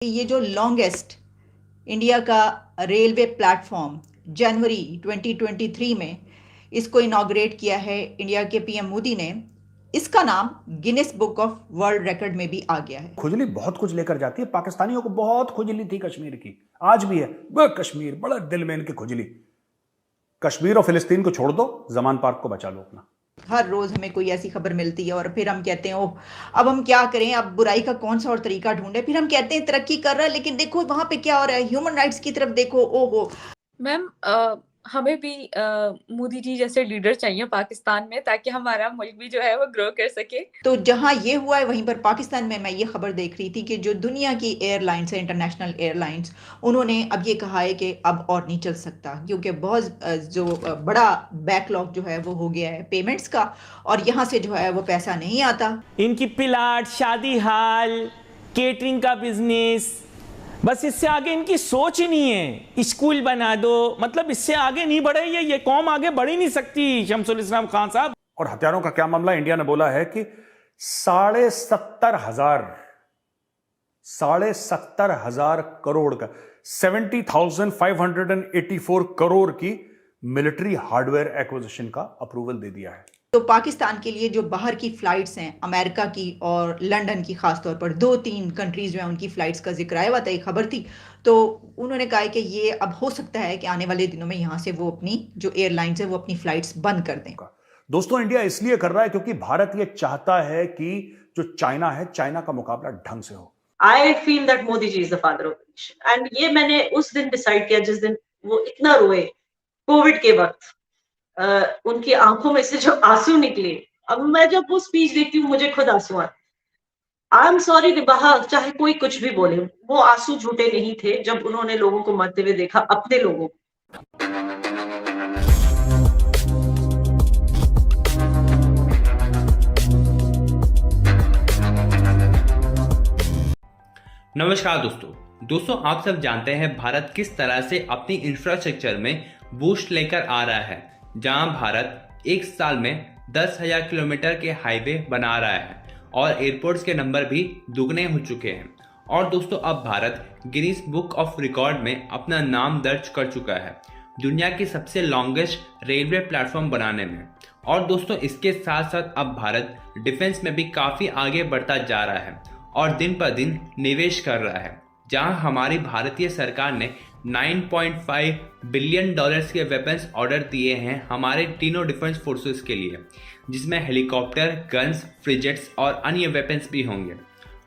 ये जो longest India का रेलवे प्लेटफॉर्म जनवरी 2023 में इसको इनॉग्रेट किया है इंडिया के पीएम मोदी ने। इसका नाम Guinness book of world record में भी आ गया है। खुजली बहुत कुछ लेकर जाती है। पाकिस्तानियों को बहुत खुजली थी कश्मीर की, आज भी है। कश्मीर बड़ा दिल में इनकी खुजली। कश्मीर और फिलिस्तीन को छोड़ दो, जमान पार्क को बचा लो अपना। हर रोज हमें कोई ऐसी खबर मिलती है और फिर हम कहते हैं ओह अब हम क्या करें, अब बुराई का कौन सा और तरीका ढूंढे। फिर हम कहते हैं तरक्की कर रहा है, लेकिन देखो वहां पे क्या हो रहा है, ह्यूमन राइट्स की तरफ देखो। ओहो मैम, हमें भी मोदी जी जैसे लीडर चाहिए पाकिस्तान में, ताकि हमारा मुल्क भी जो है वो ग्रो कर सके। तो जहां ये हुआ है वहीं पर पाकिस्तान में मैं ये खबर देख रही थी कि जो दुनिया की एयरलाइंस है, इंटरनेशनल एयरलाइंस, उन्होंने अब ये कहा है कि अब और नहीं चल सकता, क्योंकि बहुत जो बड़ा बैकलॉग जो है वो हो गया है पेमेंट्स का, और यहाँ से जो है वो पैसा नहीं आता। इनकी प्लाट, शादी हाल, केटरिंग का बिजनेस, बस इससे आगे इनकी सोच ही नहीं है। स्कूल बना दो, मतलब इससे आगे नहीं बढ़े ये कौम आगे बढ़ ही नहीं सकती। शमसुल इस्लाम खान साहब। और हथियारों का क्या मामला? इंडिया ने बोला है कि 70,500 करोड़ का 70,584 करोड़ की मिलिट्री हार्डवेयर एक्विजिशन का अप्रूवल दे दिया है। तो पाकिस्तान के लिए जो बाहर की फ्लाइट्स हैं, अमेरिका की और लंदन की, खासतौर पर 2-3 कंट्रीज जो हैं उनकी फ्लाइट्स का जिक्र आया हुआ था, एक खबर थी। तो उन्होंने कहा है कि ये अब हो सकता है कि आने वाले दिनों में यहाँ से वो अपनी जो एयरलाइंस है वो अपनी फ्लाइट्स बंद कर दें। दोस्तों, इंडिया इसलिए कर रहा है क्योंकि भारत ये चाहता है कि जो चाइना है, चाइना का मुकाबला ढंग से हो। I feel that Modi ji is the father of nation, and ये मैंने उस दिन डिसाइड किया जिस दिन वो इतना रोए कोविड के वक्त। उनकी आंखों में से जो आंसू निकले, अब मैं जब वो स्पीच देखती हूँ मुझे खुद आंसू आते। आई एम सॉरी रिबाहा, चाहे कोई कुछ भी बोले, वो आंसू झूठे नहीं थे जब उन्होंने लोगों को मरते हुए देखा, अपने लोगों को। नमस्कार दोस्तों, आप सब जानते हैं भारत किस तरह से अपनी इंफ्रास्ट्रक्चर में बूस्ट लेकर आ रहा है, जहां भारत एक साल में 10,000 किलोमीटर के हाईवे बना रहा है और एयरपोर्ट्स के नंबर भी दुगने हो चुके हैं। और दोस्तों, अब Bharat Guinness book of record में अपना नाम दर्ज कर चुका है दुनिया की सबसे लॉन्गेस्ट रेलवे प्लेटफॉर्म बनाने में। और दोस्तों, इसके साथ साथ अब भारत डिफेंस में भी काफ़ी आगे बढ़ता जा रहा है और दिन पर दिन निवेश कर रहा है, जहां हमारी भारतीय सरकार ने $9.5 बिलियन के वेपन्स ऑर्डर दिए हैं हमारे तीनों डिफेंस फोर्सेस के लिए, जिसमें हेलीकॉप्टर, गन्स, फ्रिजेट्स और अन्य वेपन्स भी होंगे।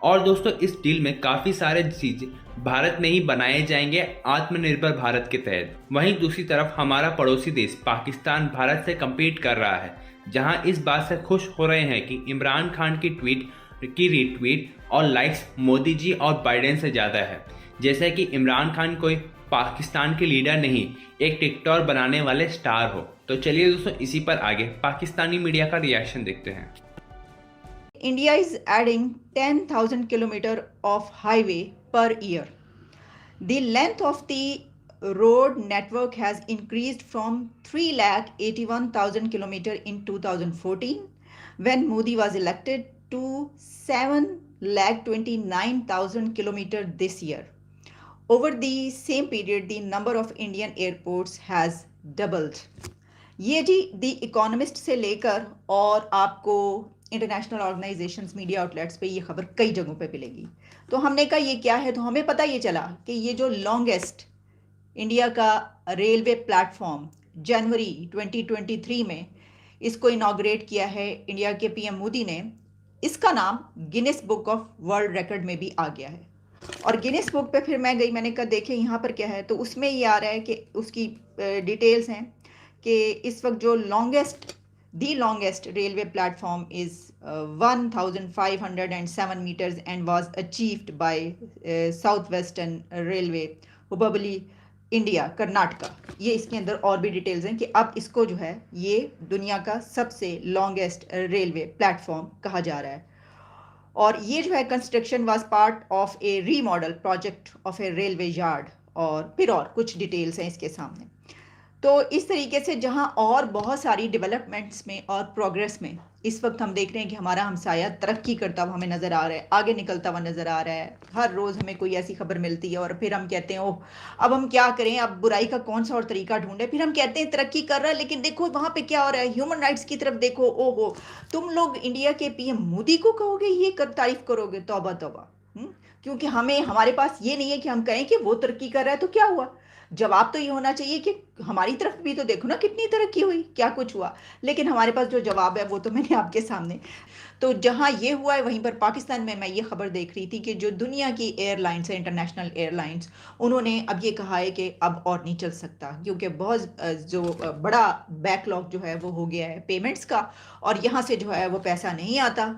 और दोस्तों, इस डील में काफ़ी सारे चीज़ भारत में ही बनाए जाएंगे आत्मनिर्भर भारत के तहत। वहीं दूसरी तरफ हमारा पड़ोसी देश पाकिस्तान भारत से कम्पीट कर रहा है, जहां इस बात से खुश हो रहे हैं कि इमरान खान की ट्वीट की रीट्वीट और लाइक्स मोदी जी और बाइडेन से ज़्यादा है। जैसे कि इमरान खान कोई पाकिस्तान के लीडर नहीं, एक टिकटॉक बनाने वाले स्टार हो। तो चलिए दोस्तों, इसी पर आगे पाकिस्तानी मीडिया का रिएक्शन देखते हैं। India is adding 10,000 kilometre of highway per year. The length of the road network has increased from 3,81,000 kilometer in 2014 when Modi was elected to 7,29,000 kilometer this year. Over the same period, the number of Indian airports has doubled. ये जी the economist से लेकर और आपको international organisations, media outlets पे ये खबर कई जगहों पे मिलेगी। तो हमने कहा ये क्या है, तो हमें पता ये चला कि ये जो लॉन्गेस्ट इंडिया का रेलवे प्लेटफॉर्म जनवरी 2023 में इसको इनॉग्रेट किया है इंडिया के पीएम मोदी ने। इसका नाम Guinness book of world record में भी आ गया है। और गिनेस बुक पे फिर मैं गई, मैंने कहा देखे यहाँ पर क्या है, तो उसमें ये आ रहा है कि उसकी डिटेल्स हैं कि इस वक्त जो the longest railway platform is 1,507 metres and was achieved by South Western Railway, Hubli, India, Karnataka. ये इसके अंदर और भी डिटेल्स हैं कि अब इसको जो है ये दुनिया का सबसे लॉन्गेस्ट रेलवे प्लेटफॉर्म कहा जा रहा है। और ये जो है construction was part of A remodel project of A railway yard, और फिर और कुछ डिटेल्स हैं इसके सामने। तो इस तरीके से जहां और बहुत सारी डेवलपमेंट्स में और प्रोग्रेस में इस वक्त हम देख रहे हैं कि हमारा हमसाया तरक्की करता हुआ हमें नज़र आ रहा है, आगे निकलता हुआ नज़र आ रहा है। हर रोज़ हमें कोई ऐसी खबर मिलती है और फिर हम कहते हैं ओह अब हम क्या करें, अब बुराई का कौन सा और तरीका ढूंढे। फिर हम कहते हैं तरक्की कर रहा है, लेकिन देखो वहाँ पे क्या हो रहा है, ह्यूमन राइट्स की तरफ देखो। ओहो, तुम लोग इंडिया के पीएम मोदी को कहोगे ये तारीफ करोगे? तौबा तौबा। क्योंकि हमें हमारे पास ये नहीं है कि हम कहें कि वो तरक्की कर रहा है तो क्या हुआ। जवाब तो ये होना चाहिए कि हमारी तरफ भी तो देखो ना कितनी तरक्की हुई, क्या कुछ हुआ। लेकिन हमारे पास जो जवाब है वो तो मैंने आपके सामने। तो जहां ये हुआ है वहीं पर पाकिस्तान में मैं ये खबर देख रही थी कि जो दुनिया की एयरलाइंस है, इंटरनेशनल एयरलाइंस, उन्होंने अब ये कहा है कि अब और नहीं चल सकता, क्योंकि बहुत जो बड़ा बैकलॉग जो है वो हो गया है पेमेंट्स का, और यहाँ से जो है वो पैसा नहीं आता,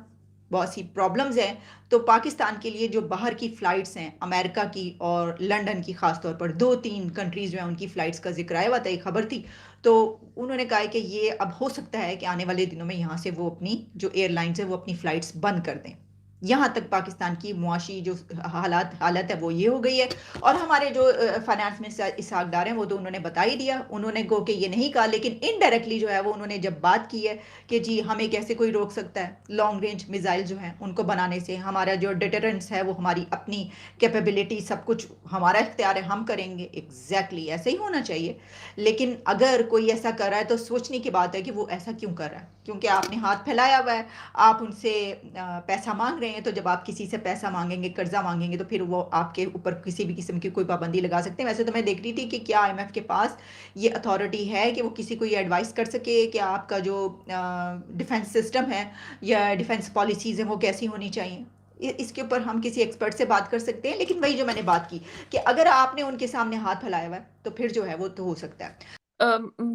बहुत सी प्रॉब्लम्स हैं। तो पाकिस्तान के लिए जो बाहर की फ़्लाइट्स हैं, अमेरिका की और लंदन की ख़ास तौर पर 2-3 कंट्रीज़ जो हैं उनकी फ़्लाइट्स का ज़िक्र आया हुआ था, एक खबर थी। तो उन्होंने कहा है कि ये अब हो सकता है कि आने वाले दिनों में यहाँ से वो अपनी जो एयरलाइंस है वो अपनी फ़्लाइट्स बंद कर दें। यहाँ तक पाकिस्तान की मुआशी जो हालत है वो ये हो गई है। और हमारे जो फाइनेंस मिनिस्टर इसहाक डार हैं वो तो उन्होंने बता ही दिया, उन्होंने गो के ये नहीं कहा, लेकिन इनडायरेक्टली जो है वो उन्होंने जब बात की है कि जी हमें कैसे कोई रोक सकता है लॉन्ग रेंज मिसाइल जो हैं उनको बनाने से, हमारा जो डिटरेंस है वो हमारी अपनी कैपेबिलिटी सब कुछ हमारा इख्तियार है, हम करेंगे। एग्जैक्टली ऐसे ही होना चाहिए। लेकिन अगर कोई ऐसा कर रहा है तो सोचने की बात है कि वो ऐसा क्यों कर रहा है, क्योंकि आपने हाथ फैलाया हुआ है, आप उनसे पैसा मांग रहे हैं। तो जब आप किसी से पैसा मांगेंगे, कर्जा मांगेंगे, तो फिर वो आपके ऊपर किसी भी किस्म की कोई पाबंदी लगा सकते हैं। वैसे तो मैं देख रही थी कि क्या आईएमएफ के पास ये अथॉरिटी है कि वो किसी को ये एडवाइस कर सके कि आपका जो डिफेंस सिस्टम है या डिफेंस पॉलिसीज़ हैं वो कैसी होनी चाहिए। इसके ऊपर हम किसी एक्सपर्ट से बात कर सकते हैं। लेकिन वही जो मैंने बात की कि अगर आपने उनके सामने हाथ फैलाया हुआ है तो फिर जो है वो तो हो सकता है।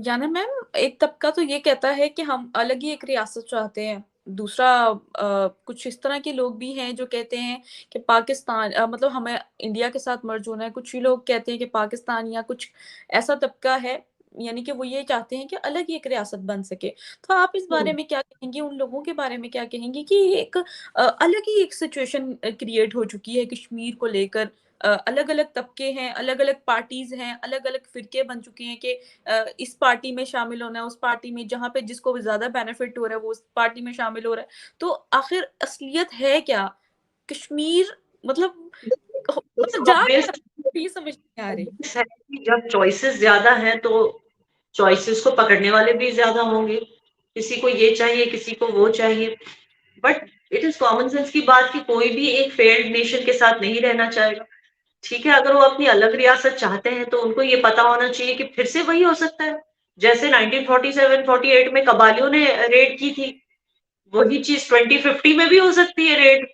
याना मैम, एक तबका तो ये कहता है कि हम अलग ही एक रियासत चाहते हैं। दूसरा कुछ इस तरह के लोग भी हैं जो कहते हैं कि पाकिस्तान मतलब हमें इंडिया के साथ मर्ज होना है। कुछ ही लोग कहते हैं कि पाकिस्तान या कुछ ऐसा तबका है, यानी कि वो ये चाहते हैं कि अलग ही एक रियासत बन सके। तो आप इस बारे में क्या कहेंगी? उन लोगों के बारे में क्या कहेंगी कि एक अलग ही एक सिचुएशन क्रिएट हो चुकी है कश्मीर को लेकर। अलग-अलग तबके हैं, अलग-अलग पार्टीज़ हैं, अलग-अलग फ़िरके बन चुके हैं कि इस पार्टी में शामिल होना है, उस पार्टी में, जहाँ पे जिसको ज़्यादा बेनिफिट हो रहा है वो उस पार्टी में शामिल हो रहा है। तो आखिर असलियत है क्या? कश्मीर मतलब जा क्या रहा है? ये समझ नहीं आ रही। जब चॉइसेस ज्यादा हैं तो चॉइसेस को पकड़ने वाले भी ज्यादा होंगे। किसी को ये चाहिए, किसी को वो चाहिए। But it is common sense की बात कि कोई भी एक फेल्ड नेशन के साथ नहीं रहना चाहेगा। ठीक है, अगर वो अपनी अलग रियासत चाहते हैं तो उनको ये पता होना चाहिए कि फिर से वही हो सकता है जैसे 1947-48 में कबालियों ने रेड की थी। वही चीज 2050 में भी हो सकती है रेड।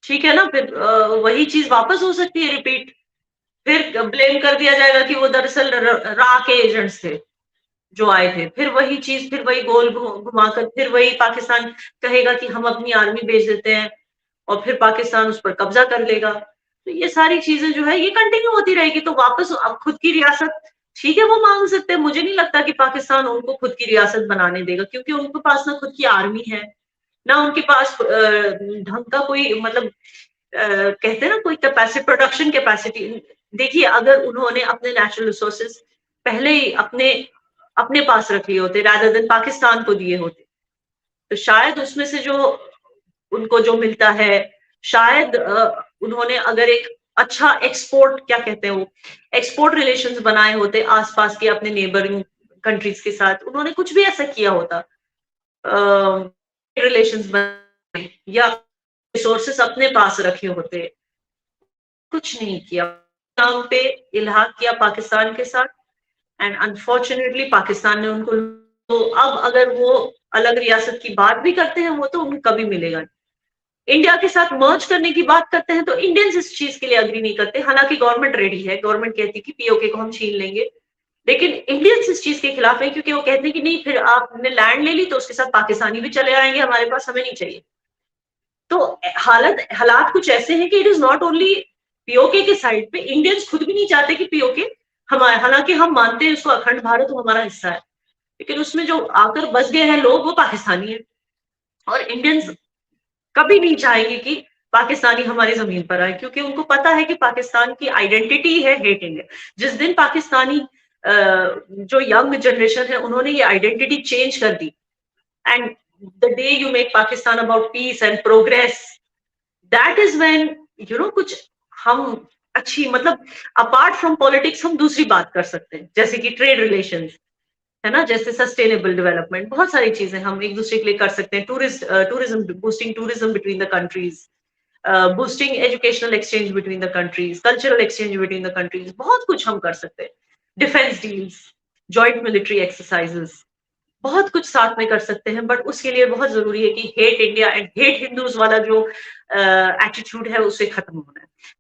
ठीक है ना, फिर वही चीज वापस हो सकती है रिपीट। फिर ब्लेम कर दिया जाएगा कि वो दरअसल रा के एजेंट्स थे जो आए थे। फिर वही चीज, फिर वही गोल घुमाकर फिर वही पाकिस्तान कहेगा कि हम अपनी आर्मी भेज देते हैं और फिर पाकिस्तान उस पर कब्जा कर लेगा। तो ये सारी चीजें जो है ये कंटिन्यू होती रहेगी। तो वापस अब खुद की रियासत, ठीक है, वो मांग सकते हैं। मुझे नहीं लगता कि पाकिस्तान उनको खुद की रियासत बनाने देगा, क्योंकि उनके पास ना खुद की आर्मी है, ना उनके पास ढंग का कोई मतलब कहते हैं ना कोई कैपेसिटी, प्रोडक्शन कैपेसिटी। देखिए, अगर उन्होंने अपने नेचुरल रिसोर्सेज पहले ही अपने अपने पास रख लिए होते रादर देन पाकिस्तान को दिए होते, तो शायद उसमें से जो उनको जो मिलता है, शायद उन्होंने अगर एक अच्छा एक्सपोर्ट, क्या कहते हैं वो, एक्सपोर्ट रिलेशंस बनाए होते आसपास के अपने नेबरिंग कंट्रीज के साथ, उन्होंने कुछ भी ऐसा किया होता, रिलेशंस बनाए या रिसोर्सेस अपने पास रखे होते। कुछ नहीं किया, नाम पे इल्हाक किया पाकिस्तान के साथ, एंड अनफॉर्चुनेटली पाकिस्तान ने उनको, तो अब अगर वो अलग रियासत की बात भी करते हैं वो तो उन्हें कभी मिलेगा नहीं। इंडिया के साथ मर्ज करने की बात करते हैं तो इंडियंस इस चीज के लिए अग्री नहीं करते। हालांकि गवर्नमेंट रेडी है, गवर्नमेंट कहती है कि पीओके को हम छीन लेंगे, लेकिन इंडियंस इस चीज के खिलाफ है, क्योंकि वो कहते हैं कि नहीं, फिर आपने लैंड ले ली तो उसके साथ पाकिस्तानी भी चले आएंगे हमारे पास, हमें नहीं चाहिए। तो हालात कुछ ऐसे हैं कि it is not only PoK के साइड पे, इंडियंस खुद भी नहीं चाहते कि पीओके हमारे, हालांकि हम मानते हैं उसको अखंड भारत वो हमारा हिस्सा है, लेकिन उसमें जो आकर बस गए हैं लोग वो पाकिस्तानी है। और इंडियंस कभी नहीं चाहेंगे कि पाकिस्तानी हमारी जमीन पर आए, क्योंकि उनको पता है कि पाकिस्तान की आइडेंटिटी है हेट इंडिया। जिस दिन पाकिस्तानी जो यंग जनरेशन है उन्होंने ये आइडेंटिटी चेंज कर दी। And the day you make Pakistan about peace and progress, that is when you know कुछ हम अच्छी, मतलब अपार्ट फ्रॉम पॉलिटिक्स हम दूसरी बात कर सकते हैं, जैसे कि ट्रेड रिलेशंस है ना, जैसे सस्टेनेबल डेवलपमेंट, बहुत सारी चीजें हम एक दूसरे के लिए कर सकते हैं। Tourism, boosting tourism between the countries, boosting educational exchange between the countries, cultural exchange between the countries, बहुत कुछ हम कर सकते हैं। Defence deals, joint military exercises, बहुत कुछ साथ में कर सकते हैं। बट उसके लिए बहुत जरूरी है कि hate India and hate Hindus वाला जो एटीट्यूड है उसे खत्म होना है।